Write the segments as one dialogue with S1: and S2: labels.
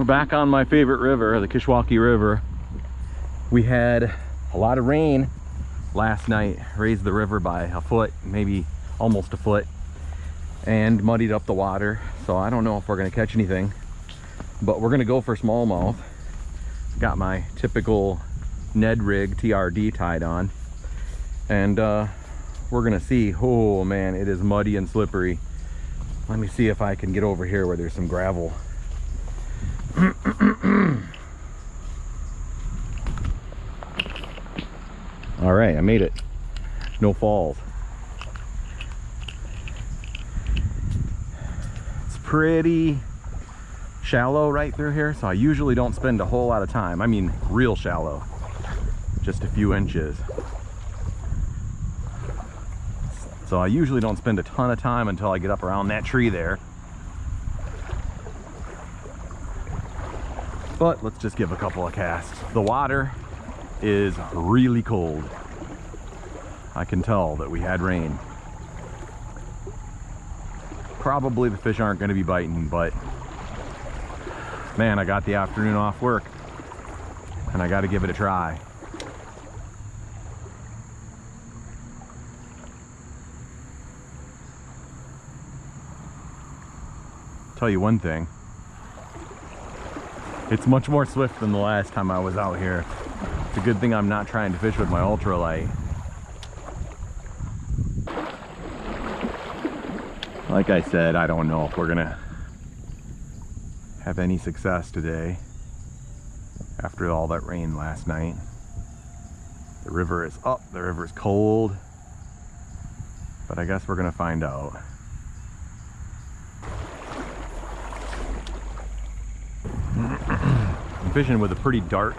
S1: We're back on my favorite river, the Kishwaukee River. We had a lot of rain last night, raised the river by a foot, maybe almost a foot, and muddied up the water. So I don't know if we're gonna catch anything, but we're gonna go for smallmouth. Got my typical Ned rig TRD tied on, and we're gonna see. Oh man, it is muddy and slippery. Let me see if I can get over here where there's some gravel. All right, I made it. No falls. It's pretty shallow right through here, so I usually don't spend a whole lot of time. I mean, real shallow, just a few inches. So I usually don't spend a ton of time until I get up around that tree there. But let's just give a couple of casts. The water is really cold. I can tell that we had rain. Probably the fish aren't going to be biting, but man, I got the afternoon off work and I got to give it a try. Tell you one thing, it's much more swift than the last time I was out here. It's a good thing I'm not trying to fish with my ultralight. Like I said, I don't know if we're gonna have any success today after all that rain last night. The river is up, the river is cold, but I guess we're gonna find out. I'm fishing with a pretty dark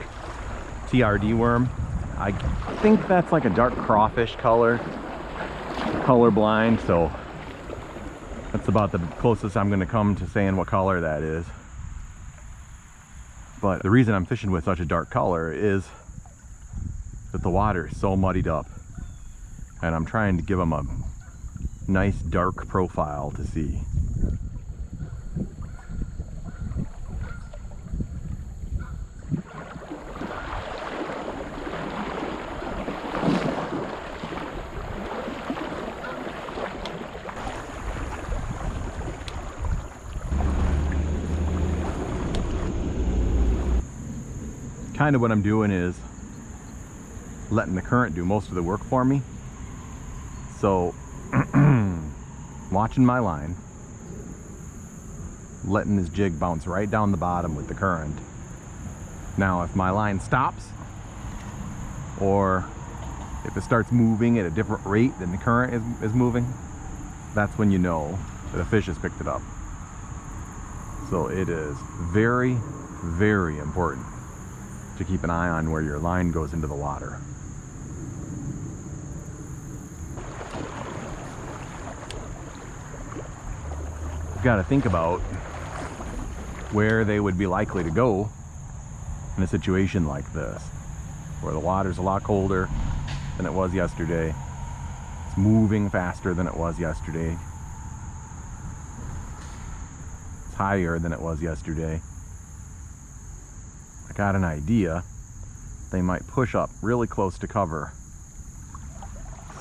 S1: TRD worm. I think that's like a dark crawfish color, colorblind, so that's about the closest I'm gonna come to saying what color that is. But the reason I'm fishing with such a dark color is that the water is so muddied up, and I'm trying to give them a nice dark profile to see. Kind of what I'm doing is letting the current do most of the work for me. So watching my line, letting this jig bounce right down the bottom with the current. Now if my line stops, or if it starts moving at a different rate than the current is moving, that's when you know that a fish has picked it up. So it is very, very important to keep an eye on where your line goes into the water. You've got to think about where they would be likely to go in a situation like this, where the water's a lot colder than it was yesterday. It's moving faster than it was yesterday. It's higher than it was yesterday. I got an idea. They might push up really close to cover.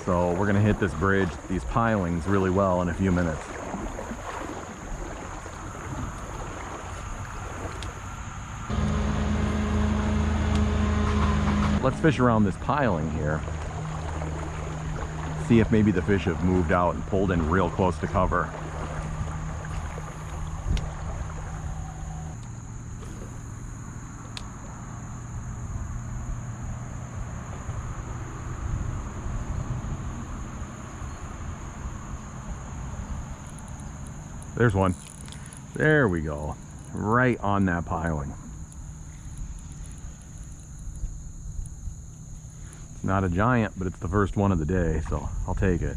S1: So we're gonna hit this bridge, these pilings really well in a few minutes. Let's fish around this piling here. See if maybe the fish have moved out and pulled in real close to cover. There's one. There we go. Right on that piling. It's not a giant, but it's the first one of the day, so I'll take it.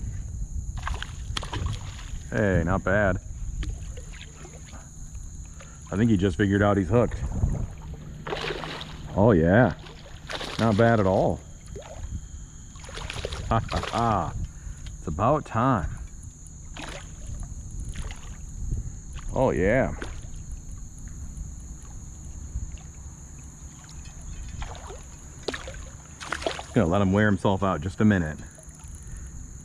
S1: Hey, not bad. I think he just figured out he's hooked. Oh yeah. Not bad at all. Ha ha ha. It's about time. Oh yeah. Gonna let him wear himself out just a minute,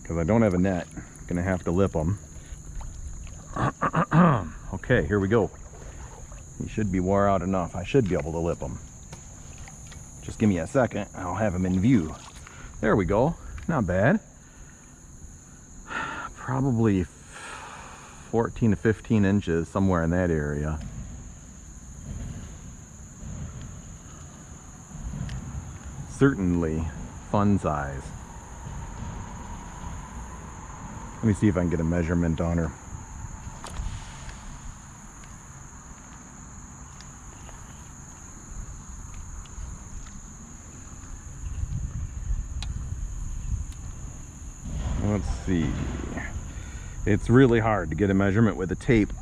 S1: because I don't have a net. Gonna have to lip him. Okay, here we go. He should be wore out enough. I should be able to lip him. Just give me a second. I'll have him in view. There we go. Not bad. Probably 14 to 15 inches, somewhere in that area. Certainly fun size. Let me see if I can get a measurement on her. Let's see. It's really hard to get a measurement with a tape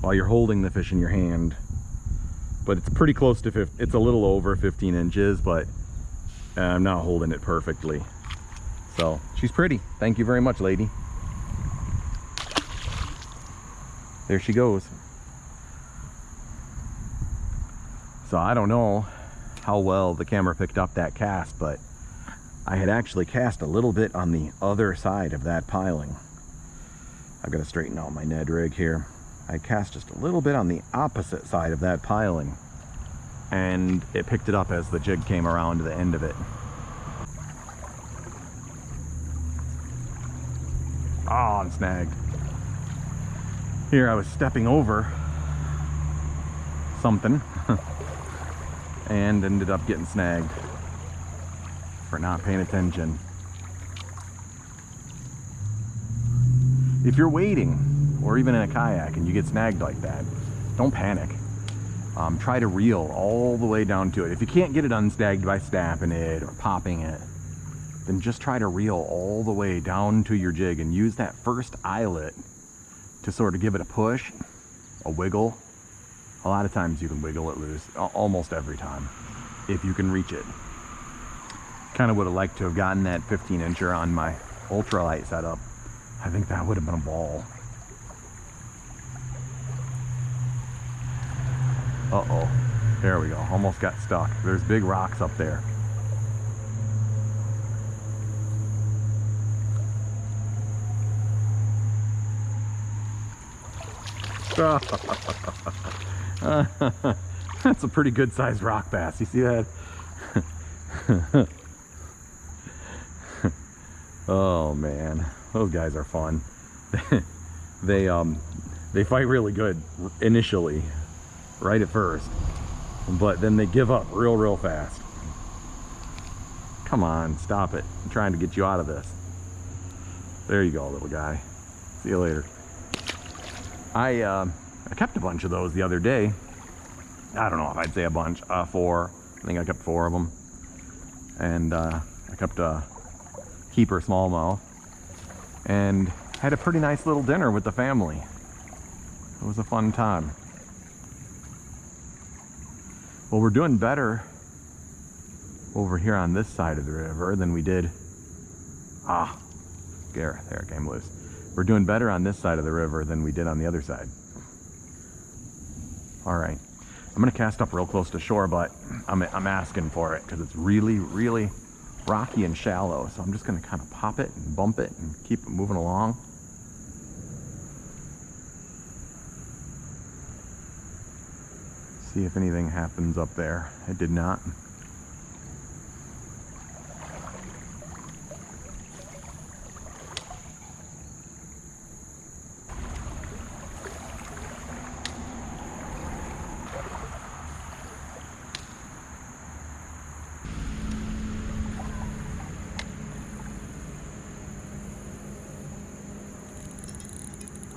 S1: while you're holding the fish in your hand, but it's pretty close to 50. It's a little over 15 inches, but I'm not holding it perfectly. So she's pretty. Thank you very much, lady. There she goes. So I don't know how well the camera picked up that cast, but I had actually cast a little bit on the other side of that piling. I've got to straighten out my Ned rig here. I cast just a little bit on the opposite side of that piling, and it picked it up as the jig came around to the end of it. Oh, I'm snagged. Here I was stepping over something and ended up getting snagged for not paying attention. If you're wading or even in a kayak and you get snagged like that, don't panic. Try to reel all the way down to it. If you can't get it unsnagged by snapping it or popping it, then just try to reel all the way down to your jig and use that first eyelet to sort of give it a push, a wiggle. A lot of times you can wiggle it loose, almost every time, if you can reach it. Kind of would have liked to have gotten that 15-incher on my ultralight setup. I think that would have been a ball. Uh-oh, there we go, almost got stuck. There's big rocks up there. That's a pretty good sized rock bass. You see that? Oh man, those guys are fun. They fight really good initially, right at first, but then they give up real fast. Come on, stop it. I'm trying to get you out of this. There you go, little guy. See you later. I kept a bunch of those the other day. I don't know if I'd say a bunch. 4. I think I kept 4 of them. And I kept a keeper smallmouth. And had a pretty nice little dinner with the family. It was a fun time. Well, we're doing better over here on this side of the river than we did. There it came loose. We're doing better on this side of the river than we did on the other side. All right, I'm gonna cast up real close to shore, but I'm asking for it because it's really rocky and shallow. So I'm just gonna kind of pop it and bump it and keep it moving along. See if anything happens up there. It did not.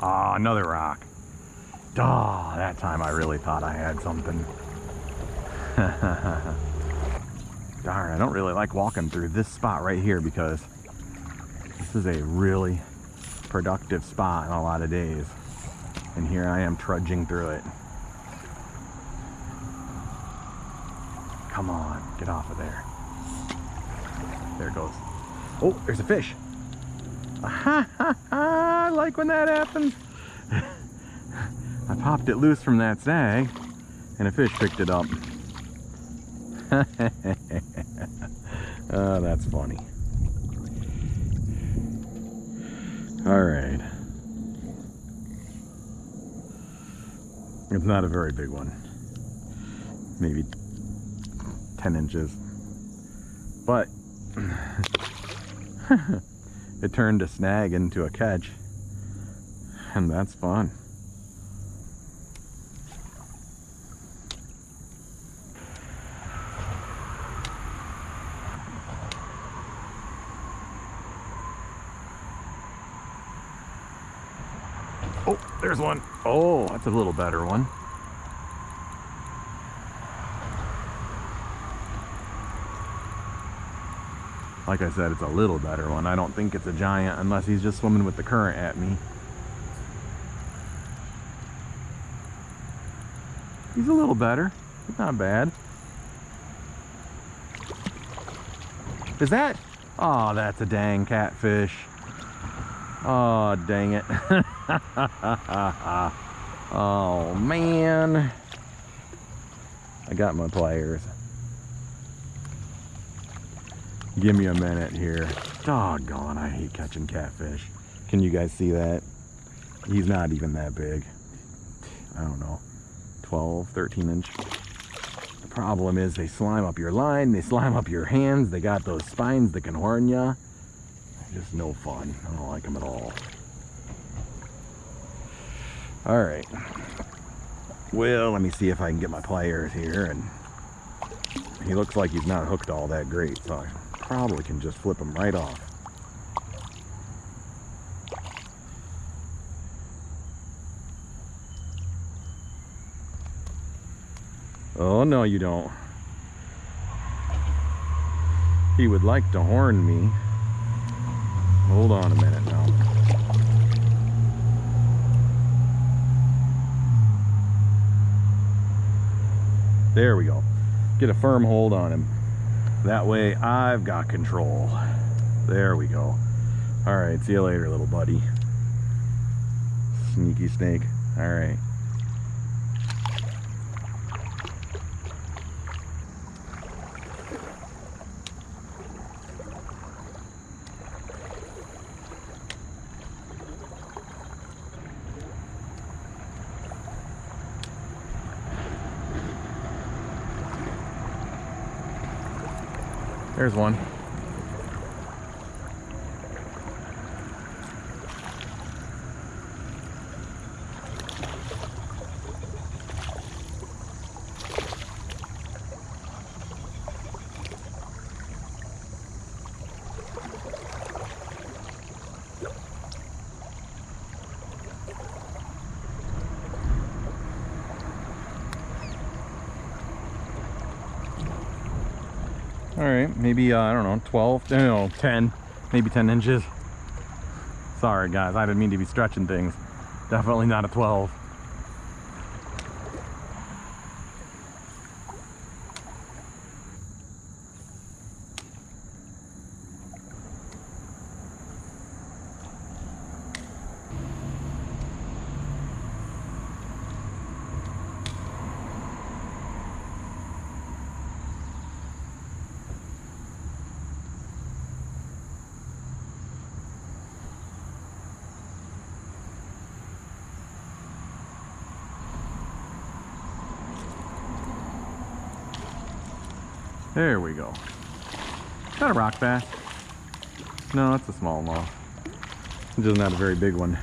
S1: Ah, another rock. Ah, that time I really thought I had something. Darn, I don't really like walking through this spot right here because this is a really productive spot in a lot of days. And here I am trudging through it. Come on, get off of there. There it goes. Oh, there's a fish. I like when that happens. I popped it loose from that snag and a fish picked it up. That's funny. All right. It's not a very big one. Maybe 10 inches. But it turned a snag into a catch. And that's fun. Oh, there's one. Oh, that's a little better one. Like I said, it's a little better one. I don't think it's a giant unless he's just swimming with the current at me. He's a little better. He's not bad. Is that? Oh, that's a dang catfish. Oh, dang it. Oh, man. I got my pliers. Give me a minute here. Doggone, I hate catching catfish. Can you guys see that? He's not even that big. I don't know, 12, 13 inch. The problem is they slime up your line, they slime up your hands, they got those spines that can horn ya. Just no fun. I don't like them at all. All right. Well, let me see if I can get my pliers here. And he looks like he's not hooked all that great, so I probably can just flip him right off. Oh, no, you don't. He would like to horn me. Hold on a minute now. There we go. Get a firm hold on him. That way I've got control. There we go. All right, see you later, little buddy. Sneaky snake. All right. There's one. All right, maybe, I don't know, 12, no, 10, maybe 10 inches. Sorry, guys, I didn't mean to be stretching things. Definitely not a 12. There we go. Is that a rock bass? No, it's a smallmouth. It's just not a very big one.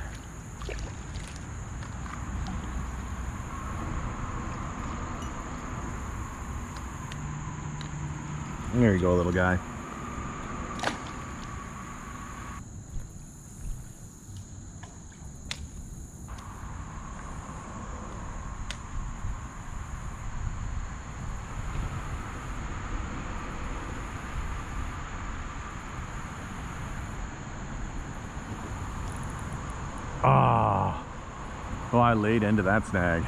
S1: There you go, little guy. Ah, oh, well, I laid into that snag.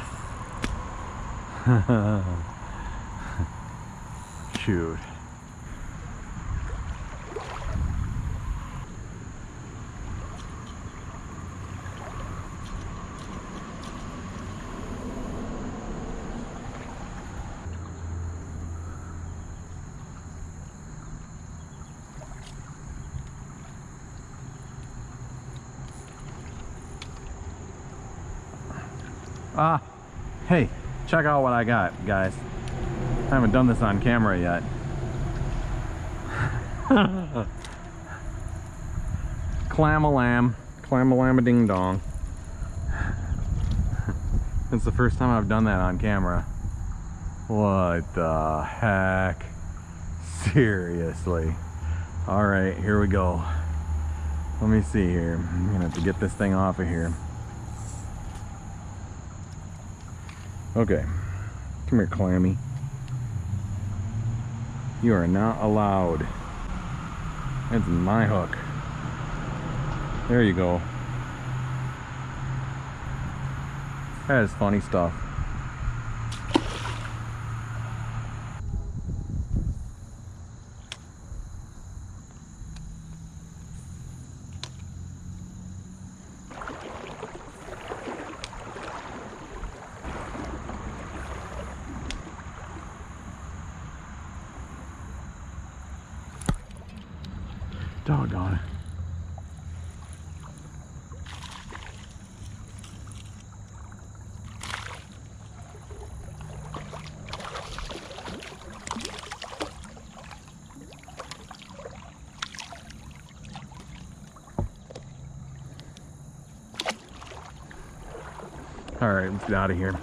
S1: Shoot. Hey, check out what I got, guys. I haven't done this on camera yet. Clam-a-lam, clam-a-lam-a-ding-dong. It's the first time I've done that on camera. What the heck? Seriously. All right, here we go. Let me see here. I'm gonna have to get this thing off of here. Okay, come here, Clammy. You are not allowed. That's my hook. There you go. That is funny stuff. Doggone it. All right, let's get out of here.